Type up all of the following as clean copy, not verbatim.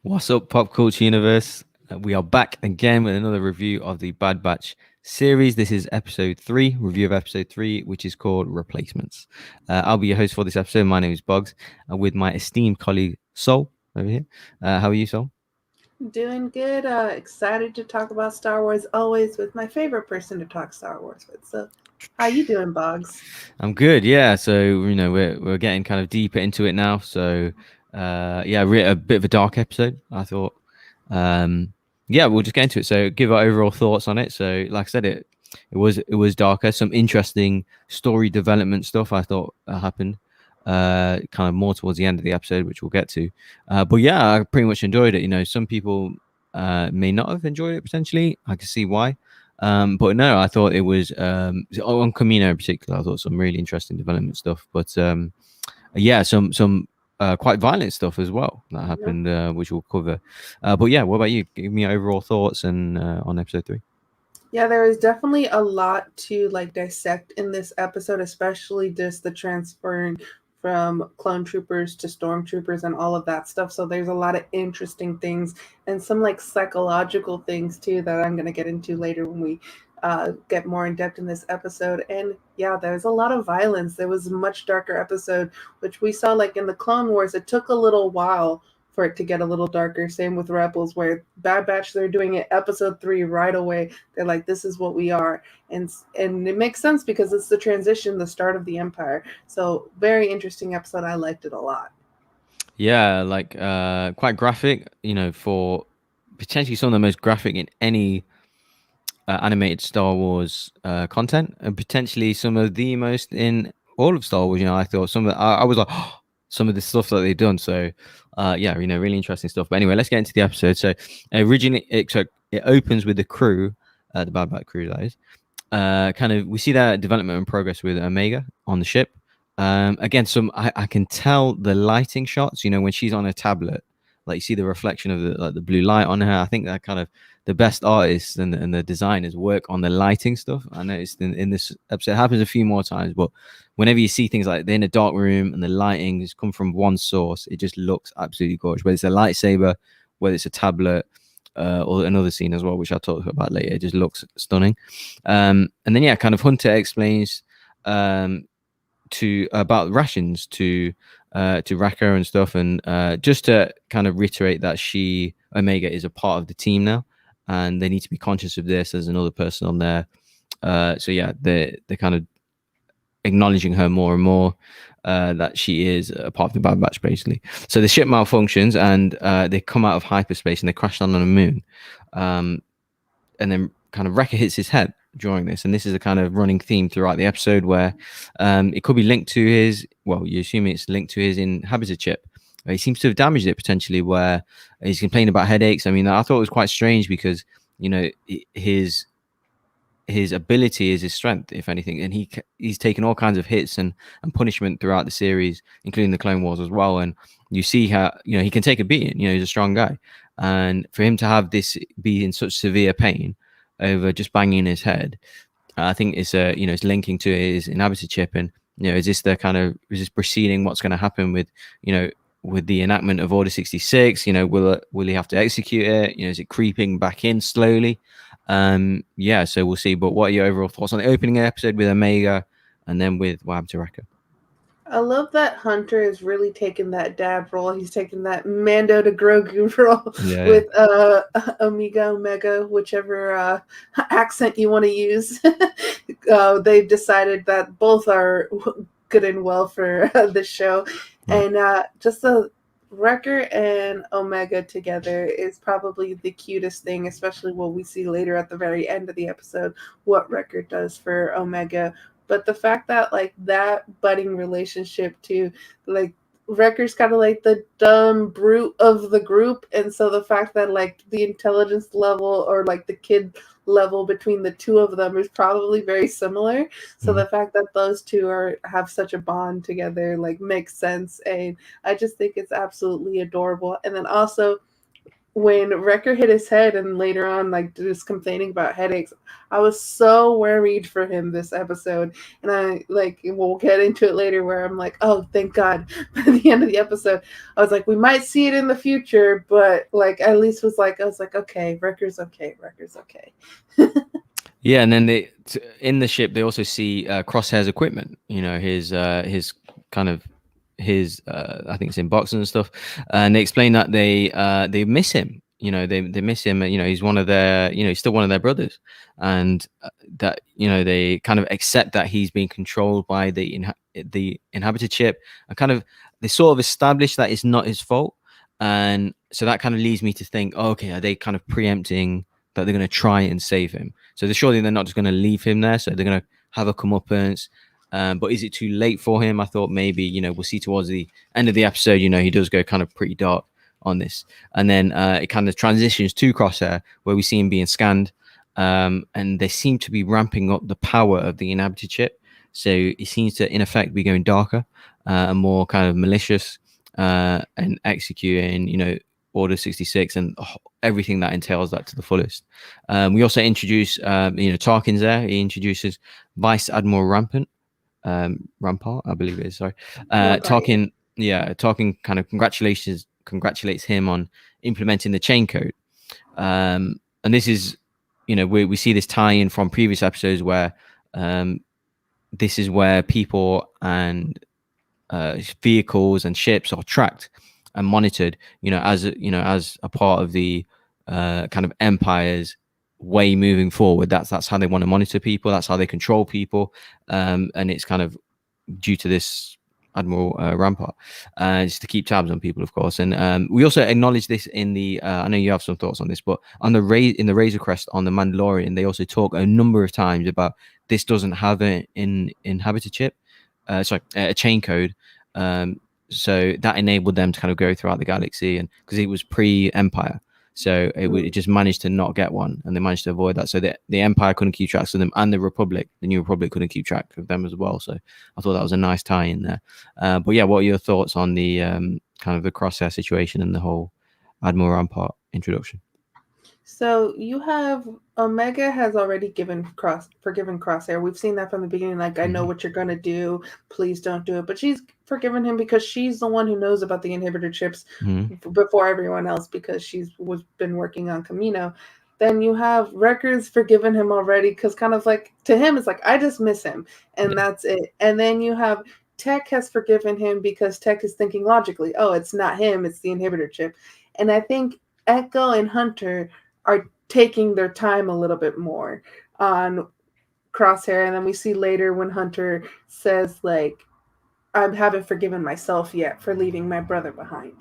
What's up, pop culture universe? We are back again with another review of the Bad Batch series. This is episode 3, review of episode 3, which is called Replacements. I'll be your host for this episode. My name is Bogz, with my esteemed colleague Sol over here. How are you, Sol? Doing good. Excited to talk about Star Wars always with my favorite person to talk Star Wars with. So, how you doing, Boggs? I'm good. Yeah. So we're getting kind of deeper into it now. So yeah, a bit of a dark episode, I thought. Um, yeah, we'll just get into it. So give our overall thoughts on it. So like I said, it was darker. Some interesting story development stuff I thought happened. Kind of more towards the end of the episode, which we'll get to. But yeah, I pretty much enjoyed it. Some people may not have enjoyed it potentially. I can see why. But no, I thought it was on Camino in particular. I thought some really interesting development stuff. But yeah, some quite violent stuff as well that Yeah. happened, which we'll cover. But yeah, what about you? Give me your overall thoughts and on episode 3. Yeah, there is definitely a lot to like dissect in this episode, especially just the transferring from clone troopers to stormtroopers and all of that stuff. So there's a lot of interesting things and some like psychological things too that I'm going to get into later when we get more in depth in this episode. And yeah, there's a lot of violence. There was a much darker episode, which we saw like in the Clone Wars. It took a little while for it to get a little darker. Same with Rebels, where Bad Batch, they're doing it episode 3 right away. They're like, this is what we are. And it makes sense because it's the transition, the start of the Empire. So very interesting episode. I liked it a lot. Yeah, like quite graphic. For potentially some of the most graphic in any animated Star Wars content, and potentially some of the most in all of Star Wars. I thought some of I was like some of the stuff that they've done. So yeah, really interesting stuff. But anyway, let's get into the episode. So originally, it opens with the crew, the Bad Batch crew, that is. Kind of we see that development and progress with Omega on the ship. Again, I can tell the lighting shots. When she's on a tablet, like you see the reflection of the blue light on her. I think that kind of the best artists and the designers work on the lighting stuff. I noticed in this episode, it happens a few more times, but whenever you see things like they're in a dark room and the lighting has come from one source, it just looks absolutely gorgeous. Whether it's a lightsaber, whether it's a tablet, or another scene as well, which I'll talk about later. It just looks stunning. And then yeah, kind of Hunter explains to about rations to Raka and stuff, and just to kind of reiterate that Omega is a part of the team now, and they need to be conscious of this as another person on there. So yeah, they're kind of acknowledging her more and more, that she is a part of the Bad Batch, basically. So the ship malfunctions and they come out of hyperspace and they crash down on a moon. And then kind of Wrecker hits his head during this. And this is a kind of running theme throughout the episode where it could be linked to you assume it's linked to his inhabited chip. He seems to have damaged it potentially, where he's complaining about headaches. I mean, I thought it was quite strange because, his ability is his strength, if anything, and he's taken all kinds of hits and punishment throughout the series, including the Clone Wars as well. And you see how he can take a beating. He's a strong guy, and for him to have this be in such severe pain over just banging his head, I think it's linking to his inhabited chip. And is this preceding what's going to happen with the enactment of Order 66? Will he have to execute it? Is it creeping back in slowly? Yeah, so we'll see. But what are your overall thoughts on the opening episode with Omega, and then with what happened to Wrecker? I love that Hunter is really taking that dad role. He's taking that Mando to Grogu role Yeah, with Omega, whichever accent you want to use. They've decided that both are good and well for the show, right. and just the Wrecker and Omega together is probably the cutest thing, especially what we see later at the very end of the episode, what Wrecker does for Omega. But the fact that like that budding relationship too, like Wrecker's kind of like the dumb brute of the group, and so the fact that like the intelligence level or like the kid level between the two of them is probably very similar. So Mm. the fact that those two have such a bond together like makes sense, and I just think it's absolutely adorable. And then also when Wrecker hit his head and later on, like, just complaining about headaches, I was so worried for him this episode. And I, like, we'll get into it later where I'm like, oh, thank God. By the end of the episode, I was like, we might see it in the future, but, like, at least I was like, okay, Wrecker's okay. Wrecker's okay. Yeah, and then in the ship they also see Crosshair's equipment. You know, his kind of his I think it's in boxes and stuff, and they explain that they miss him. You know, they miss him. You know, he's one of their, you know, he's still one of their brothers, and that, you know, they kind of accept that he's being controlled by the inhabited chip, and kind of they sort of establish that it's not his fault, and so that kind of leads me to think, oh, okay, are they kind of preempting that they're going to try and save him? So surely they're not just going to leave him there. So they're going to have a comeuppance. But is it too late for him? I thought maybe, you know, we'll see towards the end of the episode, you know, he does go kind of pretty dark on this. And then it kind of transitions to Crosshair, where we see him being scanned. And they seem to be ramping up the power of the inhabited chip. So it seems to, in effect, be going darker and more kind of malicious and executing, you know, Order 66 and everything that entails that to the fullest. We also introduce, you know, Tarkin's there. He introduces Vice Admiral Rampart, I believe it is. Sorry, Tarkin. Yeah, Tarkin kind of congratulates him on implementing the chain code. And this is, you know, we see this tie-in from previous episodes where this is where people and vehicles and ships are tracked and monitored, you know, as a part of the kind of Empire's way moving forward. That's how they want to monitor people. That's how they control people, and it's kind of due to this Admiral Rampart, just to keep tabs on people, of course. And we also acknowledge this in the. I know you have some thoughts on this, but on the in the Razor Crest on the Mandalorian, they also talk a number of times about this doesn't have an inhabited chip, a chain code. So that enabled them to kind of go throughout the galaxy, and because it was pre-Empire, so it just managed to not get one, and they managed to avoid that. So the Empire couldn't keep track of them, and the New Republic, couldn't keep track of them as well. So I thought that was a nice tie in there. But yeah, what are your thoughts on the kind of the Crosshair situation and the whole Admiral Rampart introduction? So you have Omega has already forgiven Crosshair. We've seen that from the beginning. Like, I know what you're gonna do. Please don't do it. But she's forgiven him because she's the one who knows about the inhibitor chips before everyone else, because she's been working on Kamino. Then you have Wrecker's forgiven him already because kind of like to him it's like, I just miss him and that's it. And then you have Tech has forgiven him because Tech is thinking logically, oh, it's not him, it's the inhibitor chip. And I think Echo and Hunter are taking their time a little bit more on Crosshair. And then we see later when Hunter says, like, I haven't forgiven myself yet for leaving my brother behind.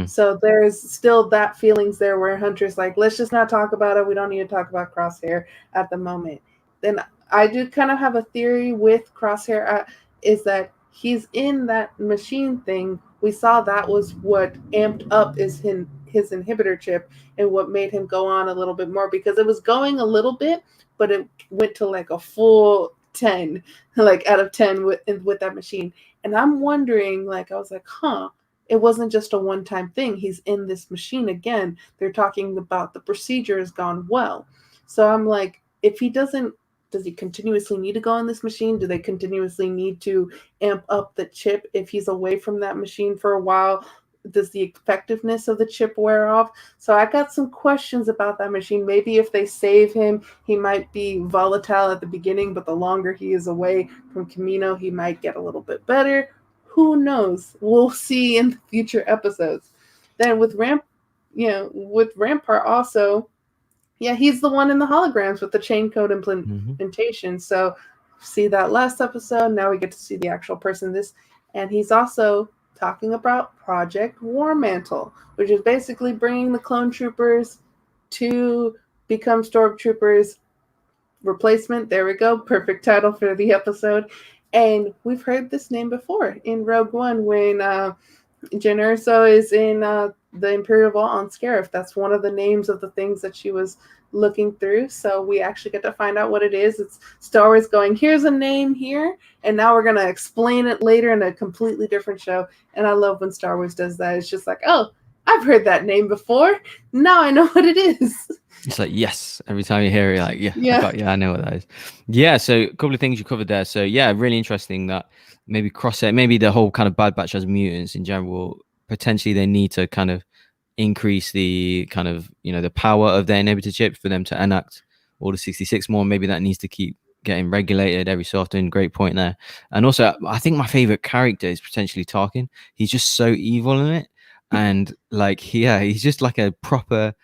So there's still that feelings there where Hunter's like, let's just not talk about it. We don't need to talk about Crosshair at the moment. Then I do kind of have a theory with Crosshair is that he's in that machine thing. We saw that was what amped up his inhibitor chip and what made him go on a little bit more, because it was going a little bit, but it went to like a full 10, like out of 10 with that machine. And I'm wondering, like, I was like, it wasn't just a one-time thing. He's in this machine again. They're talking about the procedure has gone well. So I'm like, if he doesn't, does he continuously need to go on this machine? Do they continuously need to amp up the chip if he's away from that machine for a while? Does the effectiveness of the chip wear off? So I got some questions about that machine. Maybe if they save him, he might be volatile at the beginning, but the longer he is away from Kamino, he might get a little bit better. Who knows? We'll see in the future episodes. Then with Rampart also, yeah, he's the one in the holograms with the chain code implementation. So see that last episode. Now we get to see the actual person. And he's also talking about Project War Mantle, which is basically bringing the clone troopers to become stormtroopers replacement. There we go. Perfect title for the episode. And we've heard this name before in Rogue One when Jyn Erso is in the Imperial Vault on Scarif. That's one of the names of the things that she was looking through. So we actually get to find out what it is. It's Star Wars going, here's a name here, and now we're going to explain it later in a completely different show. And I love when Star Wars does that. It's just like, oh, I've heard that name before. Now I know what it is. It's like, yes, every time you hear it, like, Yeah. I know what that is. Yeah, so a couple of things you covered there. So yeah, really interesting that maybe Crosshair, maybe the whole kind of Bad Batch as mutants in general, potentially they need to kind of increase the kind of, the power of their inhibitor chips for them to enact Order 66 more. Maybe that needs to keep getting regulated every so often. Great point there. And also, I think my favorite character is potentially Tarkin. He's just so evil in it. And like, yeah, he's just like a proper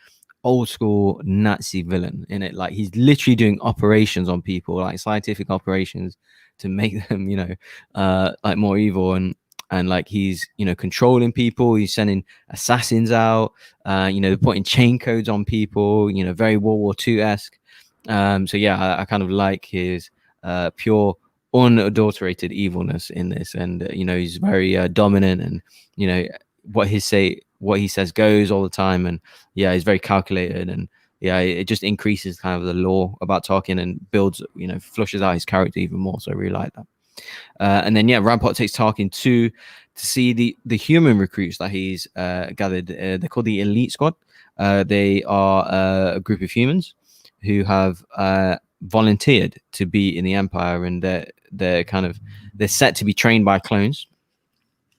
old school Nazi villain in it. Like he's literally doing operations on people, like scientific operations to make them, like more evil, and like he's, controlling people. He's sending assassins out. They're putting chain codes on people. Very World War II esque. So yeah, I kind of like his pure, unadulterated evilness in this, and he's very dominant, and what he says goes all the time, and yeah, he's very calculated, and yeah, it just increases kind of the lore about Tarkin and builds, flushes out his character even more. So I really like that. And then yeah, Rampart takes Tarkin to see the human recruits that he's gathered. They're called the Elite Squad. They are a group of humans who have volunteered to be in the Empire, and they're set to be trained by clones.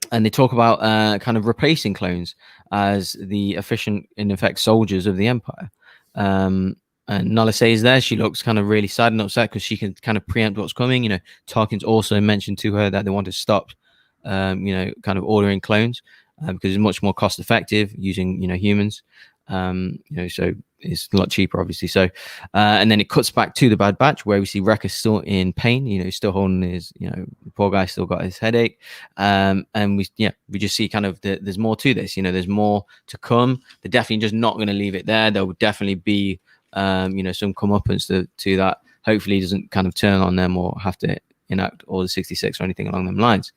And they talk about kind of replacing clones as the efficient, in effect, soldiers of the Empire. And Nala is there. She looks kind of really sad and upset because she can kind of preempt what's coming. Tarkin's also mentioned to her that they want to stop, kind of ordering clones because it's much more cost effective using, humans. So it's a lot cheaper, obviously. So, and then it cuts back to the Bad Batch where we see Wrecker still in pain. He's still holding his, the poor guy still got his headache. And we just see kind of there's more to this. There's more to come. They're definitely just not going to leave it there. There will definitely be, some comeuppance to that. Hopefully, doesn't kind of turn on them or have to enact Order 66 or anything along them lines.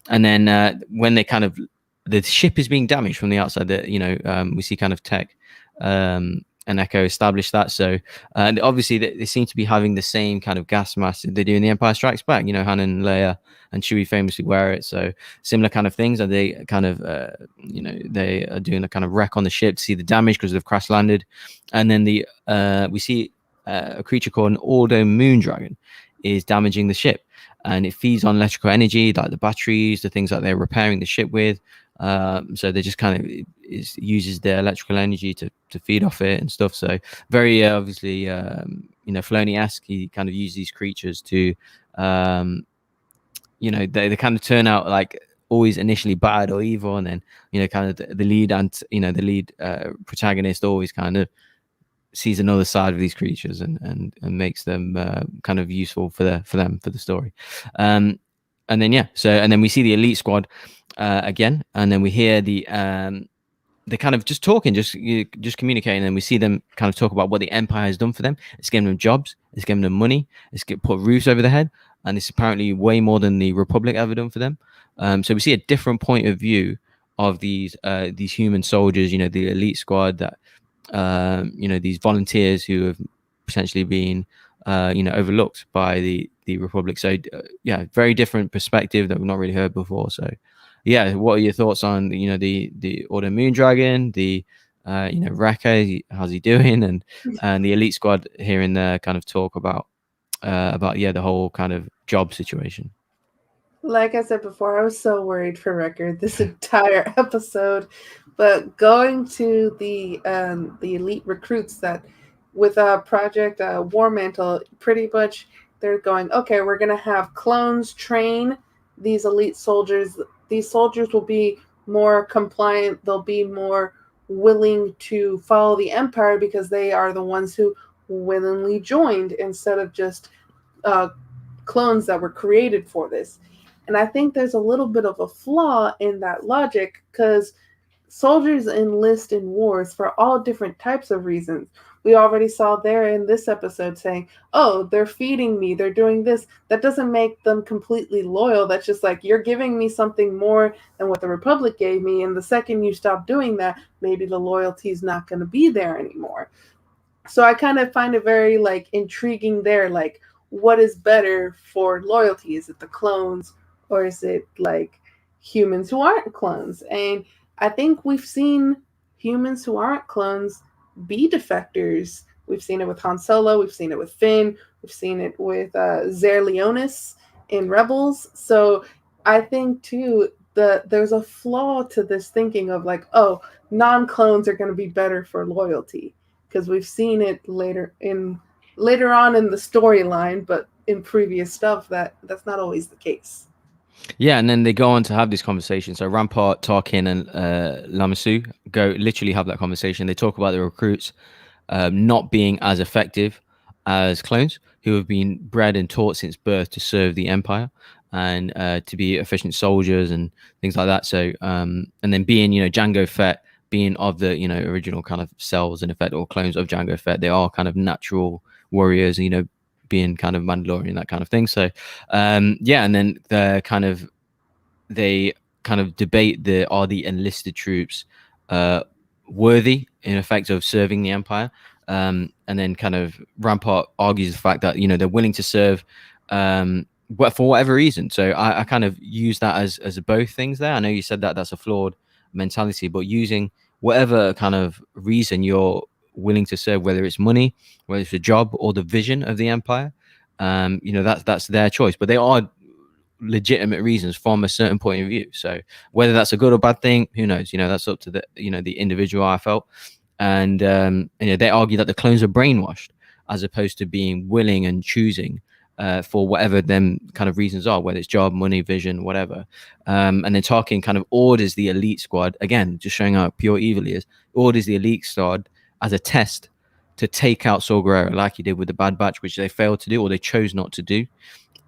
And then when they kind of the ship is being damaged from the outside, that we see kind of Tech and Echo establish that. So and obviously they seem to be having the same kind of gas mask they do in the Empire Strikes Back. Han and Leia and Chewie famously wear it. So similar kind of things. Are they kind of they are doing a kind of wreck on the ship to see the damage because they've crash landed. And then we see a creature called an Ordo Moondragon is damaging the ship, and it feeds on electrical energy like the batteries, the things that they're repairing the ship with. So they just kind of uses their electrical energy to feed off it and stuff. So very obviously, Filoni-esque. He kind of uses these creatures to, they kind of turn out like always initially bad or evil, and then kind of the lead and the lead protagonist always kind of sees another side of these creatures and makes them kind of useful for the story. And then and then we see the Elite Squad again, and then we hear they're kind of just talking, just communicating, and we see them kind of talk about what the Empire has done for them. It's giving them jobs, it's giving them money, it's put roofs over their head, and it's apparently way more than the Republic ever done for them. So we see a different point of view of these human soldiers, the Elite Squad, that these volunteers who have potentially been overlooked by the Republic. So yeah, very different perspective that we've not really heard before. So yeah, what are your thoughts on the Order Moondragon, the Wrecker, how's he doing, and the Elite Squad here in there kind of talk about the whole kind of job situation? Like I said before, I was so worried for Record this entire episode, but going to the elite recruits that with Project War Mantle, pretty much they're going, okay, we're gonna have clones train these elite soldiers. These soldiers will be more compliant. They'll be more willing to follow the Empire because they are the ones who willingly joined instead of just clones that were created for this. And I think there's a little bit of a flaw in that logic because soldiers enlist in wars for all different types of reasons. We already saw there in this episode saying, oh, they're feeding me, they're doing this. That doesn't make them completely loyal. That's just like, you're giving me something more than what the Republic gave me. And the second you stop doing that, maybe the loyalty is not going to be there anymore. So I kind of find it very like intriguing there. Like, what is better for loyalty? Is it the clones or is it like humans who aren't clones? And I think we've seen humans who aren't clones be defectors. We've seen it with Han Solo, we've seen it with Finn, we've seen it with Zer Leonis in Rebels. So I think too there's a flaw to this thinking of like, oh, non-clones are going to be better for loyalty, because we've seen it later on in the storyline, but in previous stuff that's not always the case. Yeah, and then they go on to have this conversation. So Rampart, Tarkin, and Lamasu go literally have that conversation. They talk about the recruits not being as effective as clones who have been bred and taught since birth to serve the Empire and to be efficient soldiers and things like that. So, and then being, Jango Fett, being of the, original kind of cells in effect or clones of Jango Fett, they are kind of natural warriors, being kind of Mandalorian, that kind of thing. So, yeah, and then they kind of debate are the enlisted troops worthy in effect of serving the Empire, and then kind of Rampart argues the fact that they're willing to serve for whatever reason. So I kind of use that as both things there. I know you said that that's a flawed mentality, but using whatever kind of reason you're willing to serve, whether it's money, whether it's a job or the vision of the Empire, that's their choice, but they are legitimate reasons from a certain point of view. So whether that's a good or bad thing, who knows? That's up to the the individual, I felt. And they argue that the clones are brainwashed as opposed to being willing and choosing for whatever them kind of reasons are, whether it's job, money, vision, whatever. And then Tarkin kind of orders the elite squad, again, just showing how pure evil he is, orders the elite squad as a test to take out Saw Gerrera, like he did with the Bad Batch, which they failed to do, or they chose not to do.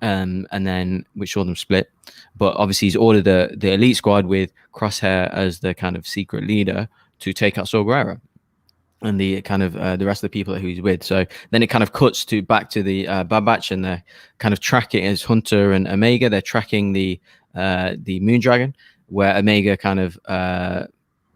And then which saw them split. But obviously he's ordered the elite squad with Crosshair as the kind of secret leader to take out Saw Gerrera and the kind of the rest of the people who he's with. So then it kind of cuts back to the Bad Batch, and they're kind of tracking as Hunter and Omega. They're tracking the Moondragon, where Omega kind of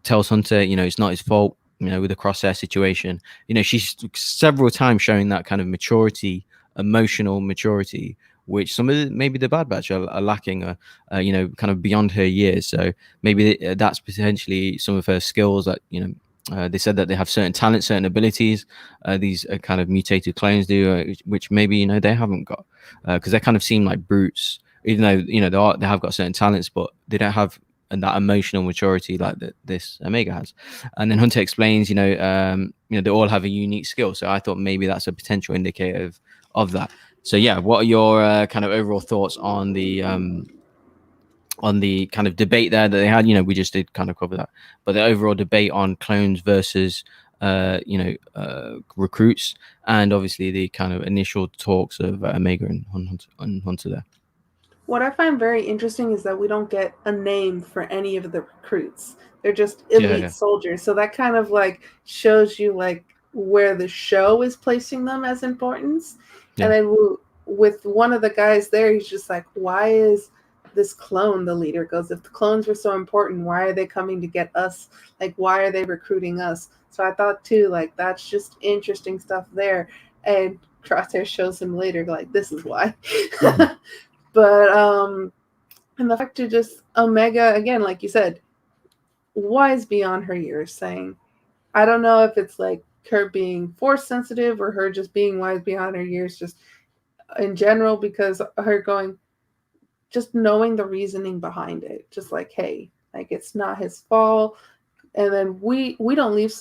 tells Hunter, it's not his fault, with the Crosshair situation. She's several times showing that kind of maturity, emotional maturity, which some of maybe the Bad Batch are lacking, kind of beyond her years. So maybe that's potentially some of her skills that, they said that they have certain talents, certain abilities, these kind of mutated clones do, which maybe, they haven't got, because they kind of seem like brutes, even though, they have got certain talents, but they don't have that emotional maturity like this Omega has. And then Hunter explains, they all have a unique skill. So I thought maybe that's a potential indicator of that. So yeah, what are your kind of overall thoughts on the kind of debate there that they had? We just did kind of cover that, but the overall debate on clones versus recruits, and obviously the kind of initial talks of Omega and Hunter there. What I find very interesting is that we don't get a name for any of the recruits. They're just elite soldiers. So that kind of like shows you like where the show is placing them as importance. Yeah. And then with one of the guys there, he's just like, why is this clone the leader? Goes, if the clones were so important, why are they coming to get us? Like, why are they recruiting us? So I thought too, like, that's just interesting stuff there. And Crosshair shows him later, like, this is why. Mm-hmm. But and the fact to just Omega, again, like you said, wise beyond her years, saying, I don't know if it's like her being force sensitive or her just being wise beyond her years, just in general, because her going, just knowing the reasoning behind it, just like, hey, like, it's not his fault. And then we don't leave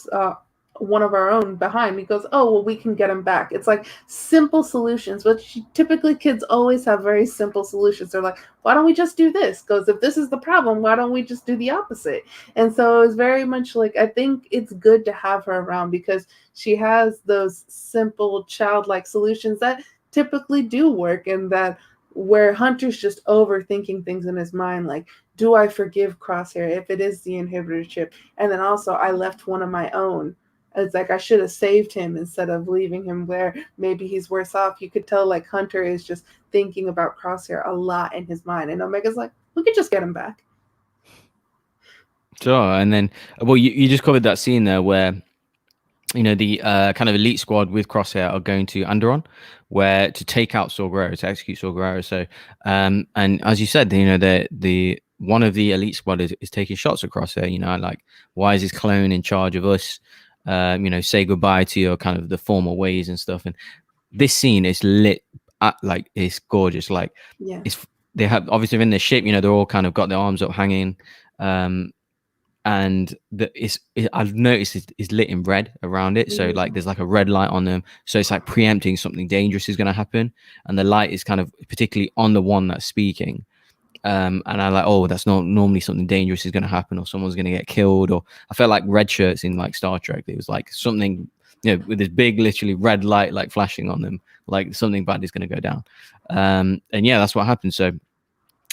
one of our own behind. He goes, oh, well, we can get him back. It's like simple solutions, which typically kids always have very simple solutions. They're like, why don't we just do this? Goes, if this is the problem, why don't we just do the opposite? And so it's very much like, I think it's good to have her around because she has those simple childlike solutions that typically do work, and that where Hunter's just overthinking things in his mind, like, do I forgive Crosshair if it is the inhibitor chip? And then also, I left one of my own. It's like, I should have saved him instead of leaving him where maybe he's worse off. You could tell, like, Hunter is just thinking about Crosshair a lot in his mind. And Omega's like, we could just get him back. Sure. And then, well, you just covered that scene there where, the kind of elite squad with Crosshair are going to Anderon, where to take out Saw Gerrera, to execute Saw Gerrera. So, and as you said, the one of the elite squad is taking shots across there. Like, why is this clone in charge of us? Say goodbye to your kind of the former ways and stuff. And this scene is lit like it's gorgeous. Like, Yeah. they have obviously in the ship, they're all kind of got their arms up hanging. And I've noticed it's lit in red around it, so like there's like a red light on them, so it's like preempting something dangerous is going to happen, and the light is kind of particularly on the one that's speaking. And I'm like, oh, that's not normally something dangerous is going to happen, or someone's going to get killed. Or I felt like red shirts in like Star Trek, it was like something, with this big literally red light like flashing on them, like something bad is going to go down. And yeah, that's what happened. So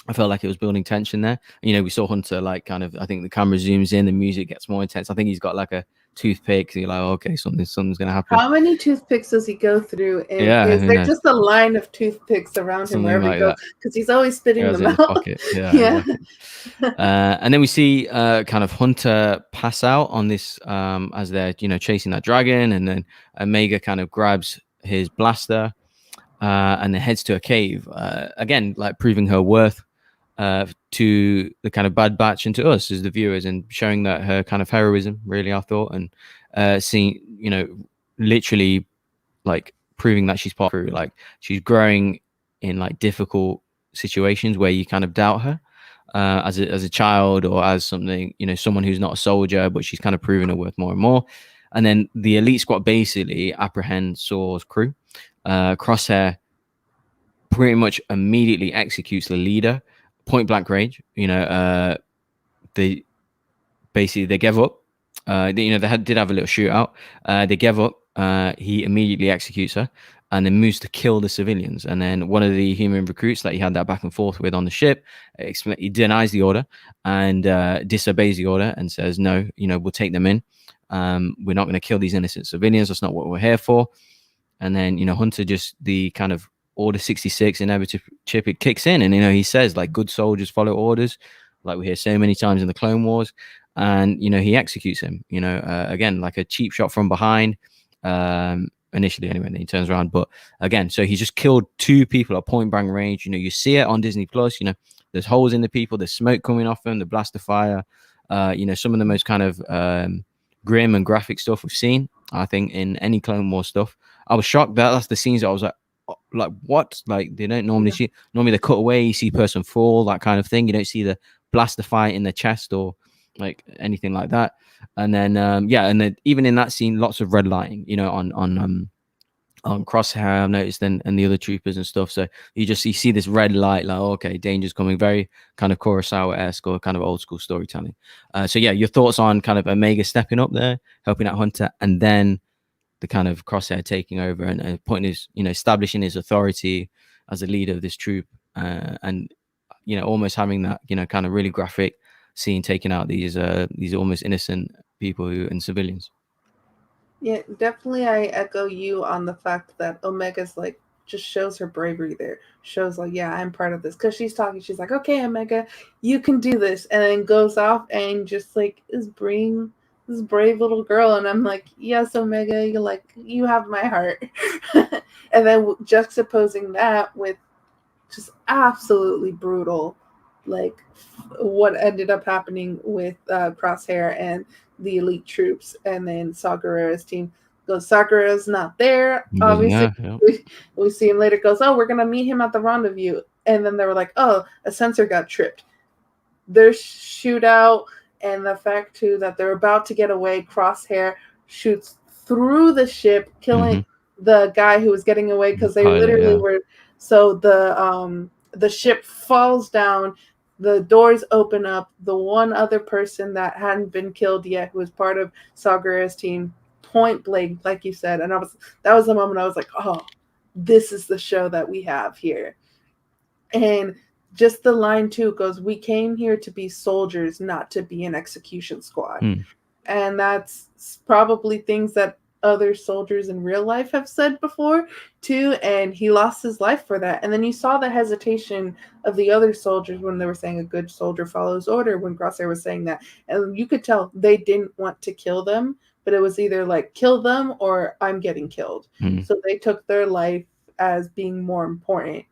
I felt like it was building tension there. We saw Hunter like kind of, I think the camera zooms in, the music gets more intense. I think he's got like a toothpick. So you're like, oh, okay, something's gonna happen. How many toothpicks does he go through? And Yeah, is there just a line of toothpicks around him wherever like he goes? Because he's always spitting them out. Pocket. Yeah. Exactly. And then we see kind of Hunter pass out on this as they're chasing that dragon, and then Omega kind of grabs his blaster and then heads to a cave again, like proving her worth to the kind of Bad Batch and to us as the viewers, and showing that her kind of heroism, really, I thought, and seeing, literally like proving that she's part through, like she's growing in like difficult situations where you kind of doubt her as a child, or as something, someone who's not a soldier, but she's kind of proving her worth more and more. And then the elite squad basically apprehend Saw's crew. Crosshair pretty much immediately executes the leader, point blank range. They gave up. They did have a little shootout. They gave up. He immediately executes her, and then moves to kill the civilians. And then one of the human recruits that he had that back and forth with on the ship, he denies the order and disobeys the order and says, no, we'll take them in. We're not going to kill these innocent civilians. That's not what we're here for. And then, Hunter, just the kind of Order 66 inevitable chip, it kicks in, and he says like, good soldiers follow orders, like we hear so many times in the Clone Wars. And he executes him, again, like a cheap shot from behind, initially anyway, and then he turns around. But again, so he just killed 2 people at point blank range. You see it on Disney Plus. There's holes in the people, there's smoke coming off them, the blaster fire, some of the most kind of grim and graphic stuff we've seen, I think, in any Clone Wars stuff. I was shocked that that's the scenes that I was like, what? Like, they don't normally see. Normally they cut away, you see person fall, that kind of thing. You don't see the blaster fight in the chest or like anything like that. And then and then even in that scene, lots of red lighting, on Crosshair, I've noticed, and the other troopers and stuff. So you see this red light, like, oh, okay, danger's coming. Very kind of Kurosawa-esque or kind of old school storytelling. So yeah, your thoughts on kind of Omega stepping up there, helping out Hunter, and then the kind of Crosshair taking over and putting his, establishing his authority as a leader of this troop, and almost having that, kind of really graphic scene, taking out these almost innocent people and civilians. Yeah, definitely. I echo you on the fact that Omega's like just shows her bravery there. Shows like, yeah, I'm part of this, because she's talking. She's like, okay, Omega, you can do this, and then goes off and just like is bring this brave little girl. And I'm like, yes, Omega, you have my heart. And then juxtaposing that with just absolutely brutal, like what ended up happening with Crosshair and the elite troops, and then Saw Gerrera's team goes, Saw Gerrera's not there, obviously. Yeah. We see him later, goes, oh, we're gonna meet him at the rendezvous. And then they were like, oh, a sensor got tripped. There's shootout, and the fact too that they're about to get away, Crosshair shoots through the ship, killing the guy who was getting away, because they literally were. So the ship falls down, the doors open up, the one other person that hadn't been killed yet, who was part of Saw Gerrera's team, point blank, like you said. And that was the moment I was like, oh, this is the show that we have here. And just the line too goes, we came here to be soldiers, not to be an execution squad. And that's probably things that other soldiers in real life have said before too, and he lost his life for that. And then you saw the hesitation of the other soldiers when they were saying a good soldier follows order, when Crosshair was saying that, and you could tell they didn't want to kill them, but it was either like kill them or I'm getting killed. So they took their life as being more important.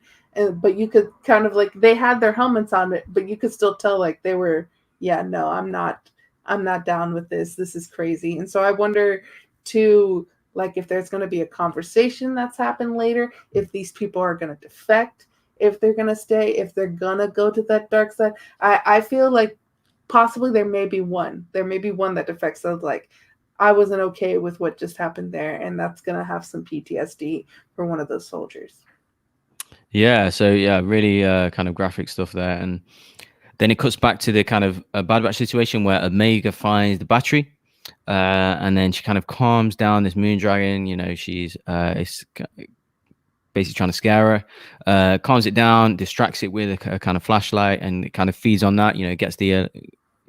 but you could kind of like they had their helmets on it, but you could still tell like they were, yeah, no, I'm not down with this. This is crazy. And so I wonder too, like if there's going to be a conversation that's happened later, if these people are going to defect, if they're going to stay, if they're going to go to that dark side. I feel like possibly there may be one that defects. So like I wasn't okay with what just happened there, and that's going to have some PTSD for one of those soldiers. Yeah, so yeah, really kind of graphic stuff there. And then it cuts back to the kind of Bad Batch situation where Omega finds the battery, and then she kind of calms down this moon dragon. You know, she's it's basically trying to scare her, calms it down, distracts it with a kind of flashlight, and it kind of feeds on that. You know, it gets the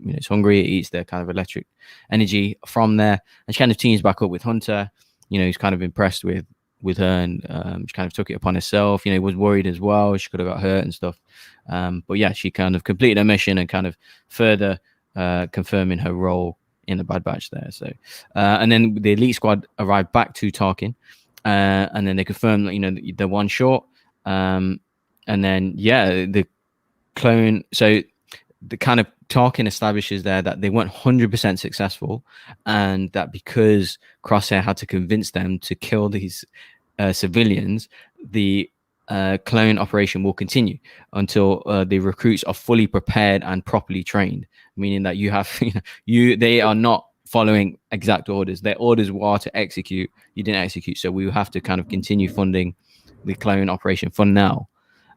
it's hungry, it eats the kind of electric energy from there, and she kind of teams back up with Hunter. You know, he's kind of impressed with her, and she kind of took it upon herself. You know, was worried as well. She could have got hurt and stuff. But yeah, she kind of completed her mission and kind of further confirming her role in the Bad Batch there. So, and then the elite squad arrived back to Tarkin, and then they confirmed that, you know, they're one short. And then, yeah, the clone. So the kind of Tarkin establishes there that they weren't 100% successful, and that because Crosshair had to convince them to kill these civilians, the clone operation will continue until the recruits are fully prepared and properly trained. Meaning that you have, they are not following exact orders. Their orders were to execute. You didn't execute, so we have to kind of continue funding the clone operation for now.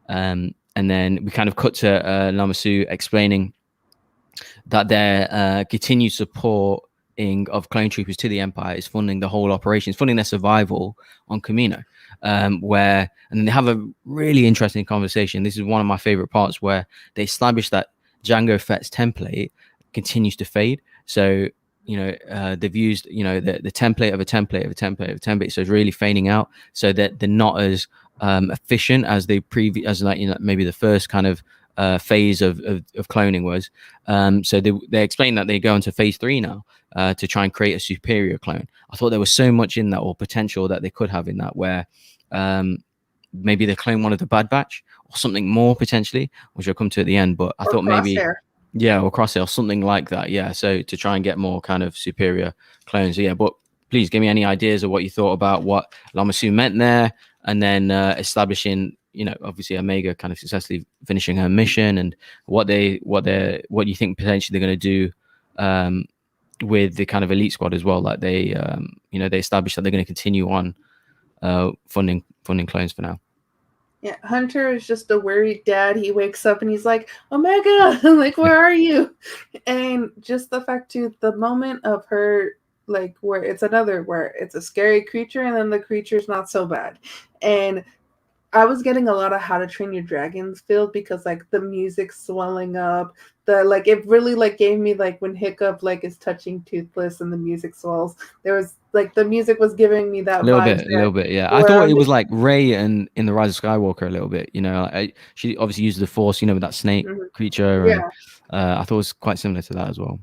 And then we kind of cut to Lamassu explaining that their continued supporting of clone troopers to the Empire is funding the whole operation, it's funding their survival on Kamino. And then they have a really interesting conversation. This is one of my favorite parts, where they establish that Jango Fett's template continues to fade. So, they've used, the template of a template of a template of a template. So it's really fading out, so that they're not as efficient as they maybe the first kind of phase of cloning was. So they explain that they go into phase 3 now to try and create a superior clone. I thought there was so much in that, or potential that they could have in that, where maybe they clone one of the Bad Batch or something more potentially, which I'll come to at the end. But I thought maybe, yeah, or Crosshair or something like that. Yeah, so to try and get more kind of superior clones. So, yeah, but please give me any ideas of what you thought about what Lamassu meant there, and then establishing, obviously Omega kind of successfully finishing her mission, and what you think potentially they're going to do with the kind of elite squad as well. Like they established that they're going to continue on funding clones for now. Yeah, Hunter is just a worried dad. He wakes up and he's like, Omega, like, where are you? And just the fact too, the moment of her, like, where it's a scary creature, and then the creature's not so bad. And I was getting a lot of How to Train Your Dragons feel, because like the music swelling up, it really like gave me like when Hiccup like is touching Toothless and the music swells. There was like the music was giving me that a little bit, yeah. I thought it was like Rey and in the Rise of Skywalker a little bit. She obviously uses the Force, with that snake creature. Yeah. And, I thought it was quite similar to that as well.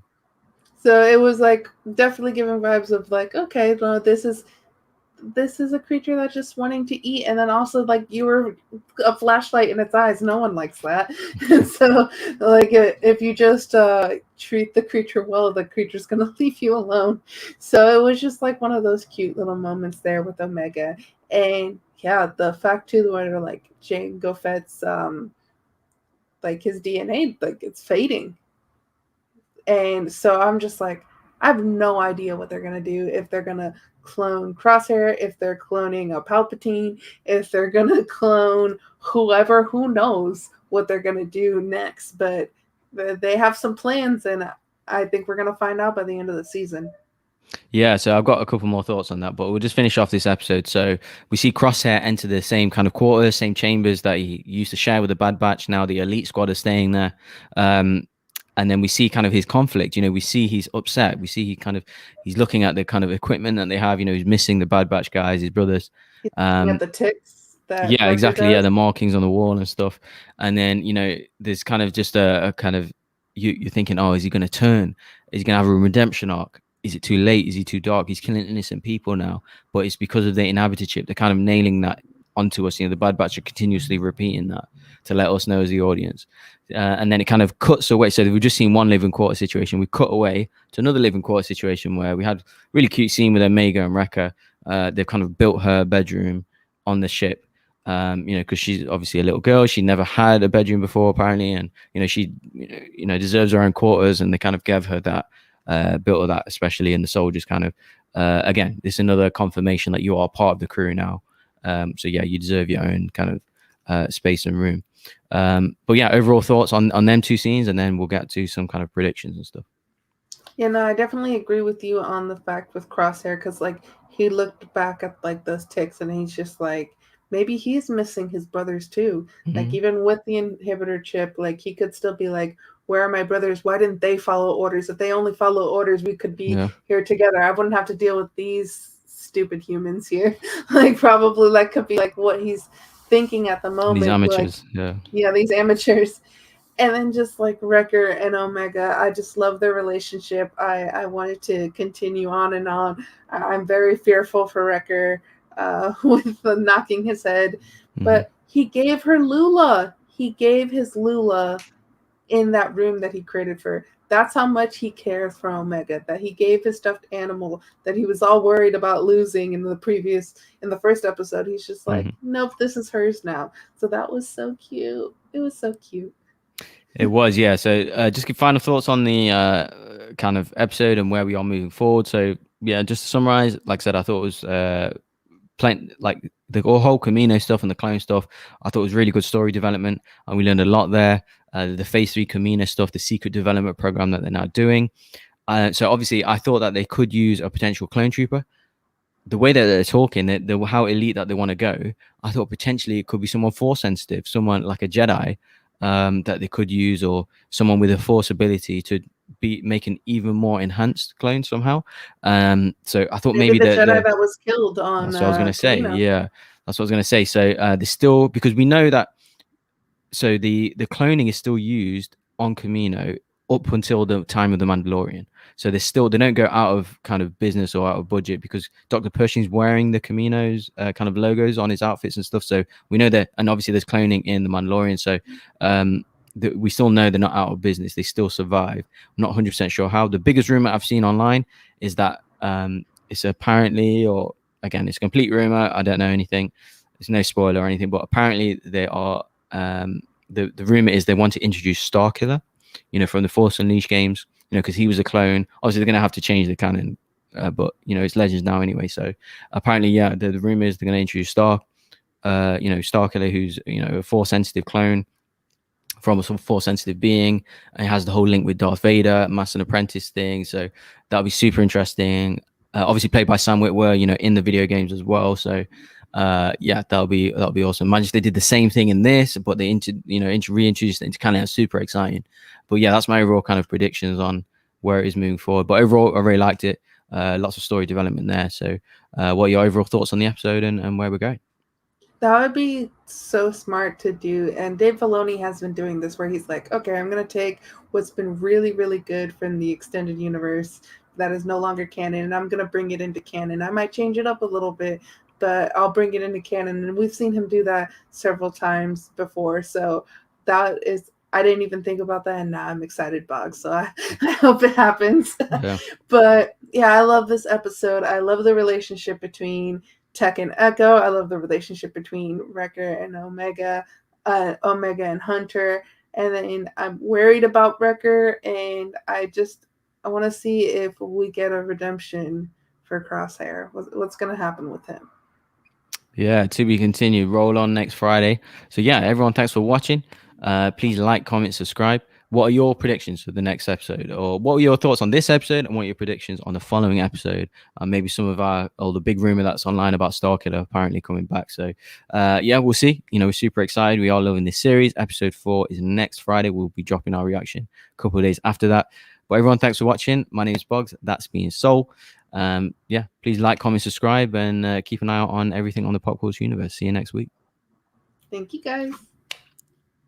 So it was like definitely giving vibes of like, okay, well, this is a creature that's just wanting to eat, and then also like you were a flashlight in its eyes. No one likes that. So like if you just treat the creature well, the creature's gonna leave you alone. So it was just like one of those cute little moments there with Omega. And yeah, the fact too, where like Jango Fett's like his DNA, like it's fading. And so I'm just like, I have no idea what they're gonna do, if they're gonna clone Crosshair, if they're cloning a Palpatine, if they're gonna clone whoever. Who knows what they're gonna do next? But they have some plans, and I think we're gonna find out by the end of the season. Yeah, so I've got a couple more thoughts on that, but we'll just finish off this episode. So we see Crosshair enter the same kind of quarters, same chambers that he used to share with the Bad Batch. Now the elite squad are staying there. And then we see kind of his conflict. We see he's upset. We see he's looking at the kind of equipment that they have. He's missing the Bad Batch guys, his brothers. The ticks. Yeah, exactly. Does. Yeah, the markings on the wall and stuff. And then there's kind of just a kind of you're thinking, oh, is he going to turn? Is he going to have a redemption arc? Is it too late? Is he too dark? He's killing innocent people now, but it's because of the inhabited chip. They're kind of nailing that onto us. The Bad Batch are continuously repeating that to let us know as the audience. And then it kind of cuts away. So we've just seen one living quarter situation. We cut away to another living quarter situation where we had really cute scene with Omega and Wrecker. They've kind of built her bedroom on the ship. Because she's obviously a little girl. She never had a bedroom before, apparently, and she, deserves her own quarters. And they kind of gave her that, built her that, especially. And the soldiers kind of, again, this is another confirmation that you are part of the crew now. So yeah, you deserve your own kind of space and room. But yeah, overall thoughts on them two scenes, and then we'll get to some kind of predictions and stuff. Yeah, no, I definitely agree with you on the fact with Crosshair, because like he looked back at like those ticks and he's just like, maybe he's missing his brothers too. Mm-hmm. Like even with the inhibitor chip, like he could still be like, where are my brothers? Why didn't they follow orders? If they only follow orders, we could be here together. I wouldn't have to deal with these stupid humans here. Like probably like could be like what he's thinking at the moment. These amateurs, like, yeah, these amateurs. And then just like Wrecker and Omega, I just love their relationship. I wanted to continue on and on. I'm very fearful for Wrecker with knocking his head. But he gave her Lula. He gave his Lula in that room that he created for her. That's how much he cares for Omega, that he gave his stuffed animal that he was all worried about losing in the first episode. He's just like, nope, this is hers now. So that was so cute. It was so cute. It was, yeah. So just give final thoughts on the kind of episode and where we are moving forward. So yeah, just to summarize, like I said, I thought it was plenty, like the whole Camino stuff and the clone stuff. I thought it was really good story development, and we learned a lot there. The Phase 3 Camino stuff, the secret development program that they're now doing. So obviously, I thought that they could use a potential clone trooper. The way that they're talking, how elite that they want to go, I thought potentially it could be someone force sensitive, someone like a Jedi. That they could use, or someone with a force ability to make an even more enhanced clone somehow. So I thought maybe the Jedi that was killed on. That's what I was going to say. Camino. Yeah, that's what I was going to say. So there's still, because we know that. So the cloning is still used on Camino up until the time of the Mandalorian. So they don't go out of kind of business or out of budget, because Dr. Pershing's wearing the Camino's kind of logos on his outfits and stuff. So we know that, and obviously there's cloning in the Mandalorian. So we still know they're not out of business. They still survive. I'm not 100% sure how. The biggest rumor I've seen online is that it's apparently, or again, it's a complete rumor. I don't know anything. There's no spoiler or anything, but apparently they are. The rumor is they want to introduce Starkiller, from the Force Unleashed games, because he was a clone. Obviously, they're going to have to change the canon, but it's Legends now anyway. So apparently, yeah, the rumor is they're going to introduce Starkiller, who's a Force sensitive clone from a Force sensitive being. It has the whole link with Darth Vader, Master and Apprentice thing. So that'll be super interesting. Obviously played by Sam Witwer, in the video games as well. So yeah, that'll be awesome. Imagine if they did the same thing in this, but they reintroduced it into canon. Super exciting. But yeah, that's my overall kind of predictions on where it is moving forward. But overall, I really liked it. Lots of story development there. So what are your overall thoughts on the episode and where we're going? That would be so smart to do. And Dave Filoni has been doing this, where he's like, okay, I'm going to take what's been really, really good from the extended universe that is no longer canon, and I'm going to bring it into canon. I might change it up a little bit, but I'll bring it into canon. And we've seen him do that several times before. So I didn't even think about that, and now I'm excited, Bogz. So I hope it happens. Yeah. But yeah, I love this episode. I love the relationship between Tech and Echo. I love the relationship between Wrecker and Omega and Hunter. And then I'm worried about Wrecker, and I want to see if we get a redemption for Crosshair. What's going to happen with him? Yeah, to be continued. Roll on next Friday. So yeah, everyone, thanks for watching. Please like, comment, subscribe. What are your predictions for the next episode? Or what were your thoughts on this episode, and what are your predictions on the following episode? Maybe some of the big rumor that's online about Starkiller apparently coming back. So yeah, we'll see. We're super excited. We are loving this series. Episode 4 is next Friday. We'll be dropping our reaction a couple of days after that. But everyone, thanks for watching. My name is Bogz. That's been Soul. Yeah, please like, comment, subscribe, and keep an eye out on everything on the Pop Culture universe. See you next week. Thank you, guys.